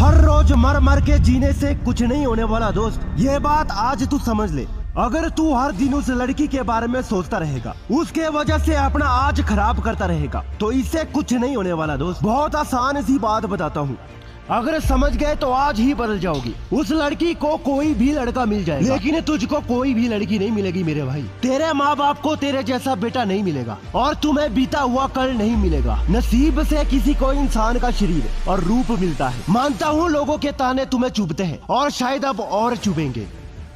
हर रोज मर मर के जीने से कुछ नहीं होने वाला दोस्त, ये बात आज तू समझ ले। अगर तू हर दिन उस लड़की के बारे में सोचता रहेगा, उसके वजह से अपना आज खराब करता रहेगा, तो इससे कुछ नहीं होने वाला दोस्त। बहुत आसान सी बात बताता हूँ, अगर समझ गए तो आज ही बदल जाओगी। उस लड़की को कोई भी लड़का मिल जाएगा, लेकिन तुझको कोई भी लड़की नहीं मिलेगी मेरे भाई। तेरे माँ बाप को तेरे जैसा बेटा नहीं मिलेगा, और तुम्हें बीता हुआ कल नहीं मिलेगा। नसीब से किसी को इंसान का शरीर और रूप मिलता है। मानता हूँ लोगों के ताने तुम्हें चुभते हैं, और शायद अब और चुभेंगे,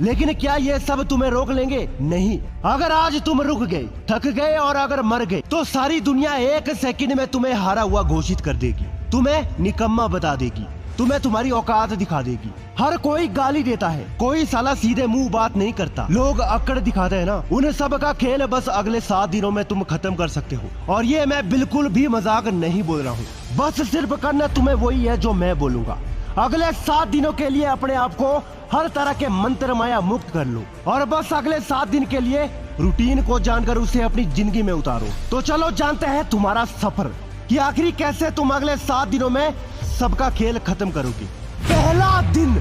लेकिन क्या ये सब तुम्हें रोक लेंगे? नहीं। अगर आज तुम रुक गए, थक गए और अगर मर गए, तो सारी दुनिया एक सेकंड में तुम्हें हारा हुआ घोषित कर देगी, तुम्हें निकम्मा बता देगी, तुम्हें तुम्हारी औकात दिखा देगी। हर कोई गाली देता है, कोई साला सीधे मुंह बात नहीं करता। लोग अकड़ दिखाते हैं ना, उन सब का खेल बस अगले 7 दिनों में तुम खत्म कर सकते हो। और ये मैं बिल्कुल भी मजाक नहीं बोल रहा हूँ, बस सिर्फ करना तुम्हें वही है जो मैं बोलूंगा। अगले 7 दिनों के लिए अपने आप को हर तरह के मंत्र माया मुक्त कर लो, और बस अगले 7 दिन के लिए रूटीन को जानकर उसे अपनी जिंदगी में उतारो। तो चलो जानते हैं तुम्हारा सफर कि आखिरी कैसे तुम अगले 7 दिनों में सबका खेल खत्म करोगे। पहला दिन,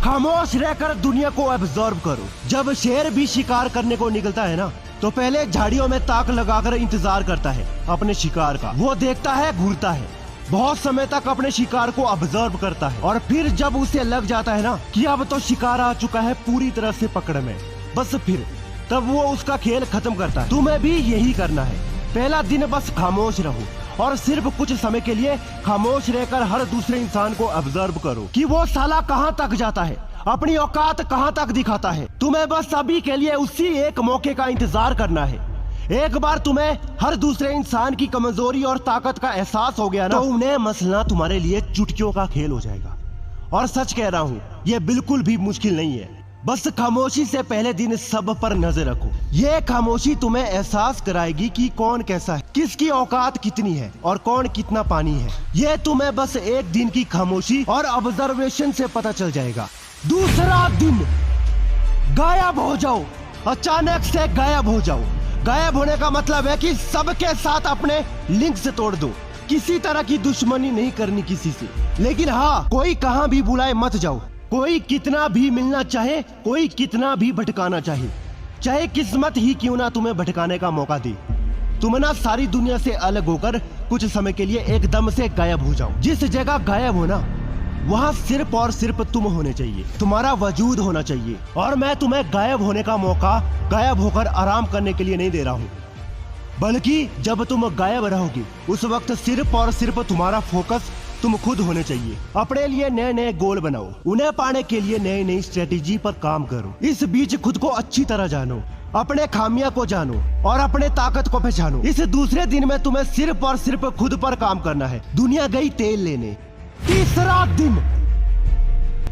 खामोश रहकर दुनिया को एब्जॉर्ब करो। जब शेर भी शिकार करने को निकलता है ना, तो पहले झाड़ियों में ताक लगाकर इंतजार करता है अपने शिकार का। वो देखता है, घूरता है, बहुत समय तक अपने शिकार को ऑब्जर्व करता है, और फिर जब उसे लग जाता है ना कि अब तो शिकार आ चुका है पूरी तरह से पकड़ में, बस फिर तब वो उसका खेल खत्म करता है। तुम्हें भी यही करना है। पहला दिन बस खामोश रहो, और सिर्फ कुछ समय के लिए खामोश रहकर हर दूसरे इंसान को ऑब्जर्व करो कि वो साला कहाँ तक जाता है, अपनी औकात कहाँ तक दिखाता है। तुम्हें बस अभी के लिए उसी एक मौके का इंतजार करना है। एक बार तुम्हें हर दूसरे इंसान की कमजोरी और ताकत का एहसास हो गया ना, तो उन्हें मसला तुम्हारे लिए चुटकियों का खेल हो जाएगा। और सच कह रहा हूँ, ये बिल्कुल भी मुश्किल नहीं है। बस खामोशी से पहले दिन सब पर नजर रखो। ये खामोशी तुम्हें एहसास कराएगी कि कौन कैसा है, किसकी औकात कितनी है, और कौन कितना पानी है। ये तुम्हें बस एक दिन की खामोशी और ऑब्जर्वेशन से पता चल जाएगा। दूसरा दिन, गायब हो जाओ। अचानक से गायब हो जाओ। गायब होने का मतलब है कि सबके साथ अपने लिंक से तोड़ दो। किसी तरह की दुश्मनी नहीं करनी किसी से, लेकिन हाँ, कोई कहाँ भी बुलाए मत जाओ। कोई कितना भी मिलना चाहे, कोई कितना भी भटकाना चाहे किस्मत ही क्यों ना तुम्हें भटकाने का मौका दे, तुम ना सारी दुनिया से अलग होकर कुछ समय के लिए एकदम से गायब हो जाओ। जिस जगह गायब हो ना, वहाँ सिर्फ और सिर्फ तुम होने चाहिए, तुम्हारा वजूद होना चाहिए। और मैं तुम्हें गायब होने का मौका गायब होकर आराम करने के लिए नहीं दे रहा हूँ, बल्कि जब तुम गायब रहोगे उस वक्त सिर्फ और सिर्फ तुम्हारा फोकस तुम खुद होने चाहिए। अपने लिए नए नए गोल बनाओ, उन्हें पाने के लिए नई नई स्ट्रेटेजी पर काम करो। इस बीच खुद को अच्छी तरह जानो, अपने खामियां को जानो और अपने ताकत को पहचानो। इस दूसरे दिन में तुम्हें सिर्फ और सिर्फ खुद पर काम करना है। दुनिया गई तेल लेने। तीसरा दिन,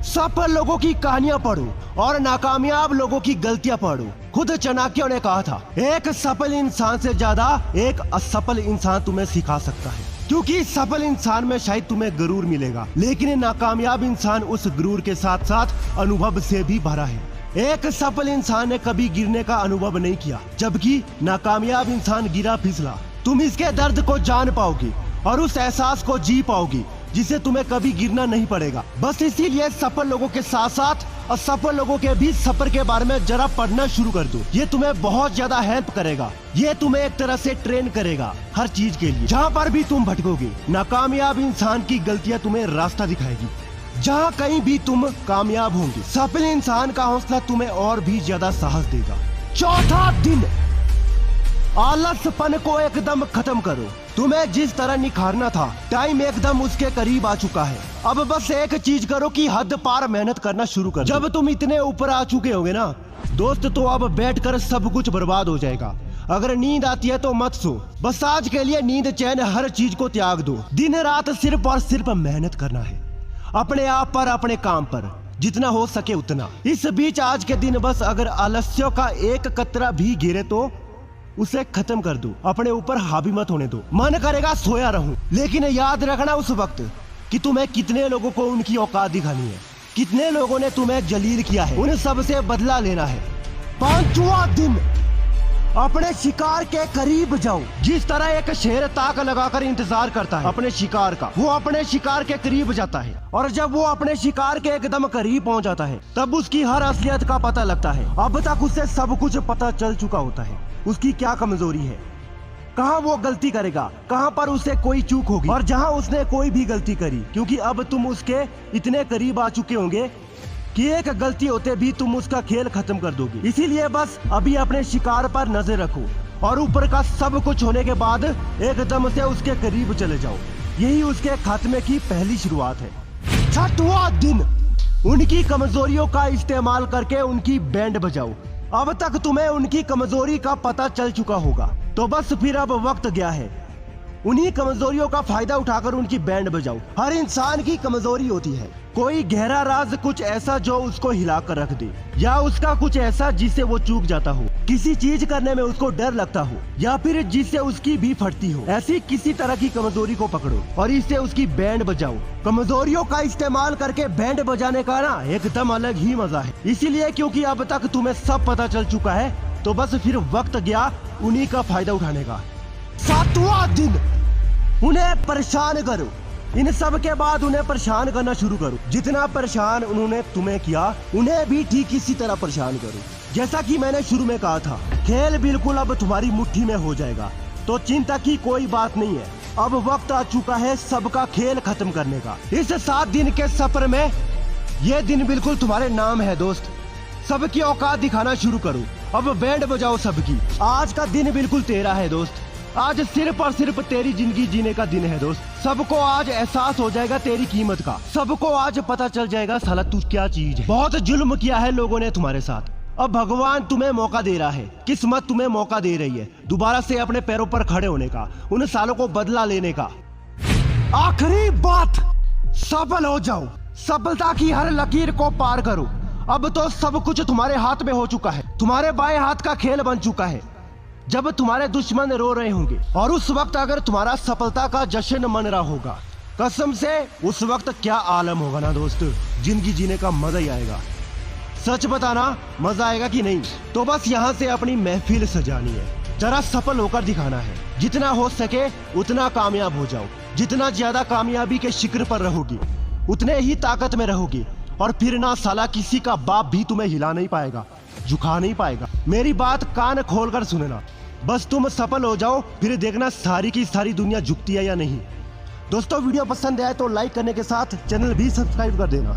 सफल लोगों की कहानियां पढ़ो और नाकामयाब लोगों की गलतियां पढ़ो। खुद चाणक्य ने कहा था, एक सफल इंसान से ज्यादा एक असफल इंसान तुम्हें सिखा सकता है, क्योंकि सफल इंसान में शायद तुम्हें गुरूर मिलेगा, लेकिन नाकामयाब इंसान उस गुरूर के साथ साथ अनुभव से भी भरा है। एक सफल इंसान ने कभी गिरने का अनुभव नहीं किया, जबकि नाकामयाब इंसान गिरा फिसला। तुम इसके दर्द को जान पाओगे और उस एहसास को जी पाओगे जिसे तुम्हें कभी गिरना नहीं पड़ेगा। बस इसीलिए सफल लोगों के साथ साथ असफल लोगों के भी सफर के बारे में जरा पढ़ना शुरू कर दो। ये तुम्हें बहुत ज्यादा हेल्प करेगा। ये तुम्हें एक तरह से ट्रेन करेगा हर चीज के लिए। जहाँ पर भी तुम भटकोगे, नाकामयाब इंसान की गलतियाँ तुम्हें रास्ता दिखाएगी। जहाँ कहीं भी तुम कामयाब होंगे, सफल इंसान का हौसला तुम्हें और भी ज्यादा साहस देगा। चौथा दिन, आलसपन को एकदम खत्म करो। तुम्हें जिस तरह निखारना था, टाइम एकदम उसके करीब आ चुका है। अब बस एक चीज करो कि हद पार मेहनत करना शुरू करो। जब तुम इतने ऊपर आ चुके होगे ना दोस्त, तो अब बैठकर सब कुछ बर्बाद हो जाएगा। अगर नींद आती है तो मत सो, बस आज के लिए नींद चैन हर चीज को त्याग दो। दिन रात सिर्फ और सिर्फ मेहनत करना है, अपने आप पर, अपने काम पर, जितना हो सके उतना। इस बीच आज के दिन बस अगर आलस्यों का एक कतरा भी गिरे तो उसे खत्म कर दो, अपने ऊपर हावी मत होने दो। मन करेगा सोया रहूं, लेकिन याद रखना उस वक्त कि तुम्हें कितने लोगों को उनकी औकात दिखानी है, कितने लोगों ने तुम्हें जलील किया है, उन सब से बदला लेना है। पांचवा दिन, अपने शिकार के करीब जाओ। जिस तरह एक शेर ताक लगाकर इंतजार करता है अपने शिकार का, वो अपने शिकार के करीब जाता है। और जब वो अपने शिकार के एकदम करीब पहुंच जाता है तब उसकी हर असलियत का पता लगता है। अब तक उसे सब कुछ पता चल चुका होता है, उसकी क्या कमजोरी है, कहाँ वो गलती करेगा, कहाँ पर उसे कोई चूक होगी और जहाँ उसने कोई भी गलती करी। क्योंकि अब तुम उसके इतने करीब आ चुके होंगे कि एक गलती होते भी तुम उसका खेल खत्म कर दोगे। इसीलिए बस अभी अपने शिकार पर नजर रखो और ऊपर का सब कुछ होने के बाद एकदम से उसके करीब चले जाओ। यही उसके खात्मे की पहली शुरुआत है। 6वां दिन, उनकी कमजोरियों का इस्तेमाल करके उनकी बैंड बजाओ। अब तक तुम्हें उनकी कमजोरी का पता चल चुका होगा, तो बस फिर अब वक्त गया है उन्हीं कमजोरियों का फायदा उठाकर उनकी बैंड बजाओ। हर इंसान की कमजोरी होती है, कोई गहरा राज, कुछ ऐसा जो उसको हिला कर रख दे, या उसका कुछ ऐसा जिससे वो चूक जाता हो, किसी चीज करने में उसको डर लगता हो, या फिर जिससे उसकी भी फटती हो। ऐसी किसी तरह की कमजोरी को पकड़ो और इससे उसकी बैंड बजाओ। कमजोरियों का इस्तेमाल करके बैंड बजाने का ना एकदम अलग ही मजा है। इसीलिए क्योंकि अब तक तुम्हें सब पता चल चुका है, तो बस फिर वक्त गया उन्हीं का फायदा उठाने का। 7वां दिन, उन्हें परेशान करो। इन सब के बाद उन्हें परेशान करना शुरू करो। जितना परेशान उन्होंने तुम्हें किया, उन्हें भी ठीक इसी तरह परेशान करो। जैसा कि मैंने शुरू में कहा था, खेल बिल्कुल अब तुम्हारी मुट्ठी में हो जाएगा, तो चिंता की कोई बात नहीं है। अब वक्त आ चुका है सबका खेल खत्म करने का। इस 7 दिन के सफर में ये दिन बिल्कुल तुम्हारे नाम है दोस्त। सबकी औकात दिखाना शुरू करो। अब बैंड बजाओ सबकी। आज का दिन बिल्कुल तेरा है दोस्त। आज सिर्फ और सिर्फ तेरी जिंदगी जीने का दिन है दोस्त। सबको आज एहसास हो जाएगा तेरी कीमत का। सबको आज पता चल जाएगा साला तू क्या चीज है। बहुत जुल्म किया है लोगों ने तुम्हारे साथ, अब भगवान तुम्हें मौका दे रहा है, किस्मत तुम्हें मौका दे रही है दोबारा से अपने पैरों पर खड़े होने का, उन सालों को बदला लेने का। आखिरी बात, सफल हो जाओ। सफलता की हर लकीर को पार करो। अब तो सब कुछ तुम्हारे हाथ में हो चुका है, तुम्हारे बाएं हाथ का खेल बन चुका है। जब तुम्हारे दुश्मन रो रहे होंगे और उस वक्त अगर तुम्हारा सफलता का जश्न मन रहा होगा, कसम से उस वक्त क्या आलम होगा ना दोस्त, जिंदगी जीने का मजा ही आएगा। सच बताना, मजा आएगा कि नहीं? तो बस यहाँ से अपनी महफिल सजानी है, जरा सफल होकर दिखाना है। जितना हो सके उतना कामयाब हो जाओ। जितना ज्यादा कामयाबी के शिखर पर रहोगी उतने ही ताकत में रहोगी, और फिर ना साला किसी का बाप भी तुम्हें हिला नहीं पाएगा, झुका नहीं पाएगा। मेरी बात कान खोलकर सुनना, बस तुम सफल हो जाओ, फिर देखना सारी की सारी दुनिया झुकती है या नहीं। दोस्तों वीडियो पसंद आए तो लाइक करने के साथ चैनल भी सब्सक्राइब कर देना।